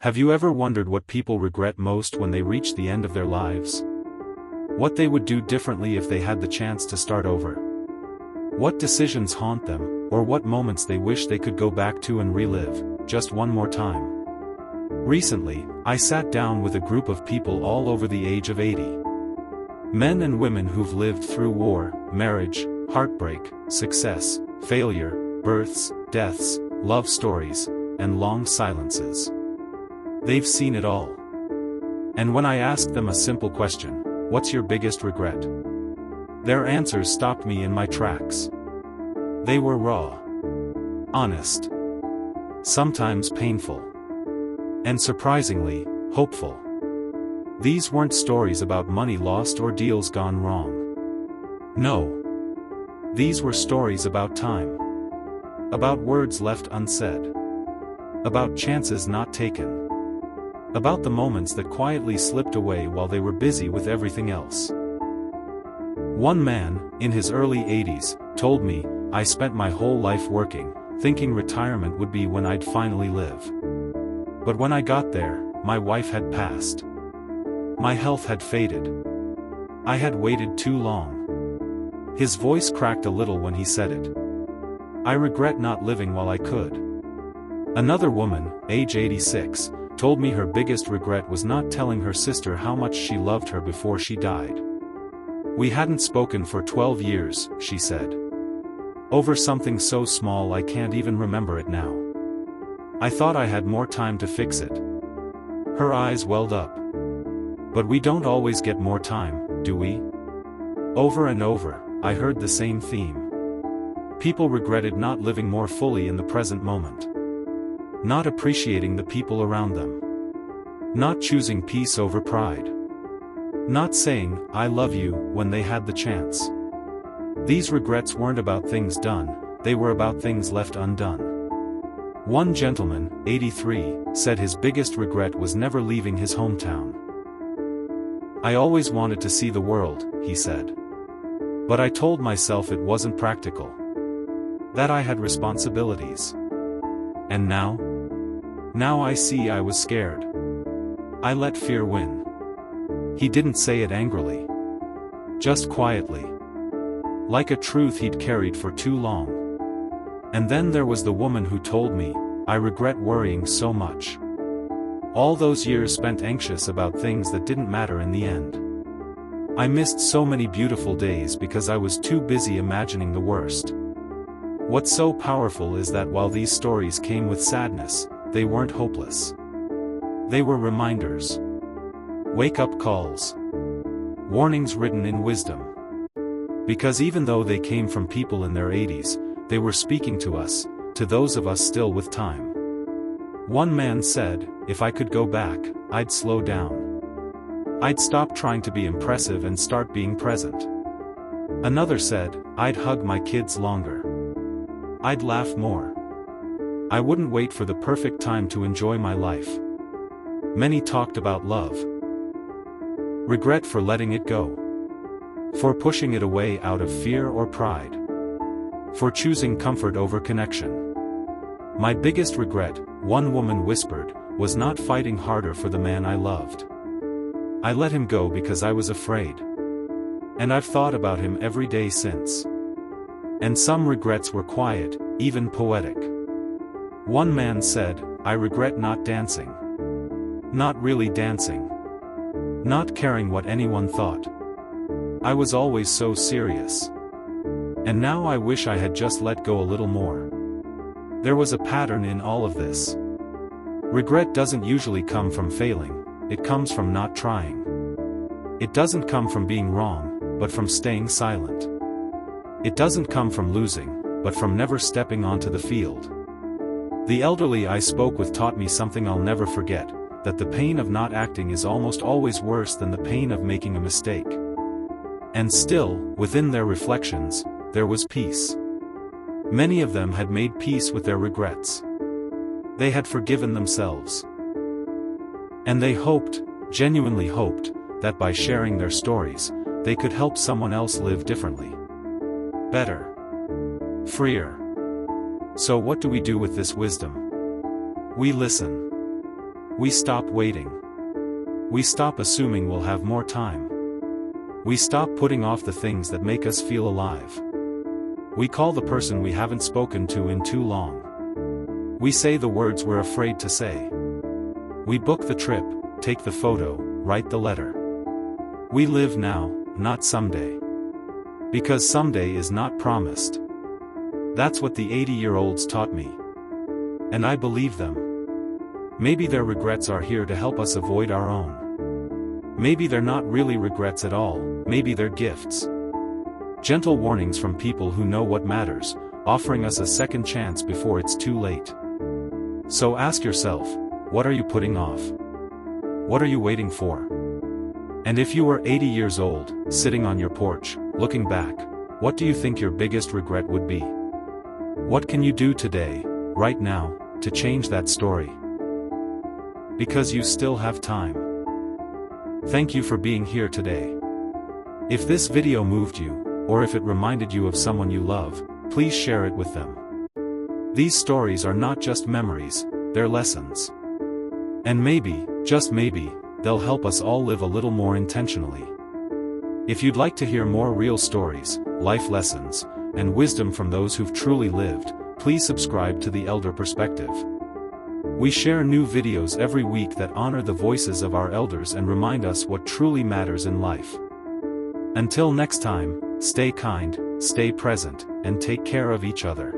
Have you ever wondered what people regret most when they reach the end of their lives? What they would do differently if they had the chance to start over? What decisions haunt them, or what moments they wish they could go back to and relive, just one more time? Recently, I sat down with a group of people all over the age of 80. Men and women who've lived through war, marriage, heartbreak, success, failure, births, deaths, love stories, and long silences. They've seen it all. And when I asked them a simple question, "What's your biggest regret?" their answers stopped me in my tracks. They were raw, honest, sometimes painful, and surprisingly, hopeful. These weren't stories about money lost or deals gone wrong. No. These were stories about time. About words left unsaid. About chances not taken. About the moments that quietly slipped away while they were busy with everything else. One man, in his early 80s, told me, "I spent my whole life working, thinking retirement would be when I'd finally live. But when I got there, my wife had passed. My health had faded. I had waited too long." His voice cracked a little when he said it. "I regret not living while I could." Another woman, age 86, told me her biggest regret was not telling her sister how much she loved her before she died. "We hadn't spoken for 12 years, she said. Over something so small I can't even remember it now. I thought I had more time to fix it." Her eyes welled up. But we don't always get more time, do we? Over and over, I heard the same theme. People regretted not living more fully in the present moment. Not appreciating the people around them. Not choosing peace over pride. Not saying, "I love you," when they had the chance. These regrets weren't about things done, they were about things left undone. One gentleman, 83, said his biggest regret was never leaving his hometown. "I always wanted to see the world," he said. "But I told myself it wasn't practical. That I had responsibilities. And now? Now I see I was scared. I let fear win." He didn't say it angrily. Just quietly. Like a truth he'd carried for too long. And then there was the woman who told me, "I regret worrying so much. All those years spent anxious about things that didn't matter in the end. I missed so many beautiful days because I was too busy imagining the worst." What's so powerful is that while these stories came with sadness, they weren't hopeless. They were reminders. Wake-up calls. Warnings written in wisdom. Because even though they came from people in their 80s, they were speaking to us, to those of us still with time. One man said, "If I could go back, I'd slow down. I'd stop trying to be impressive and start being present." Another said, "I'd hug my kids longer. I'd laugh more. I wouldn't wait for the perfect time to enjoy my life." Many talked about love. Regret for letting it go. For pushing it away out of fear or pride. For choosing comfort over connection. "My biggest regret," one woman whispered, "was not fighting harder for the man I loved. I let him go because I was afraid. And I've thought about him every day since." And some regrets were quiet, even poetic. One man said, "I regret not dancing. Not really dancing. Not caring what anyone thought. I was always so serious. And now I wish I had just let go a little more." There was a pattern in all of this. Regret doesn't usually come from failing, it comes from not trying. It doesn't come from being wrong, but from staying silent. It doesn't come from losing, but from never stepping onto the field. The elderly I spoke with taught me something I'll never forget, that the pain of not acting is almost always worse than the pain of making a mistake. And still, within their reflections, there was peace. Many of them had made peace with their regrets. They had forgiven themselves. And they hoped, genuinely hoped, that by sharing their stories, they could help someone else live differently. Better. Freer. So what do we do with this wisdom? We listen. We stop waiting. We stop assuming we'll have more time. We stop putting off the things that make us feel alive. We call the person we haven't spoken to in too long. We say the words we're afraid to say. We book the trip, take the photo, write the letter. We live now, not someday. Because someday is not promised. That's what the 80-year-olds taught me. And I believe them. Maybe their regrets are here to help us avoid our own. Maybe they're not really regrets at all, maybe they're gifts. Gentle warnings from people who know what matters, offering us a second chance before it's too late. So ask yourself, what are you putting off? What are you waiting for? And if you were 80 years old, sitting on your porch, looking back, what do you think your biggest regret would be? What can you do today, right now, to change that story? Because you still have time. Thank you for being here today. If this video moved you, or if it reminded you of someone you love, please share it with them. These stories are not just memories, they're lessons. And maybe, just maybe, they'll help us all live a little more intentionally. If you'd like to hear more real stories, life lessons, and wisdom from those who've truly lived, please subscribe to The Elder Perspective. We share new videos every week that honor the voices of our elders and remind us what truly matters in life. Until next time, stay kind, stay present, and take care of each other.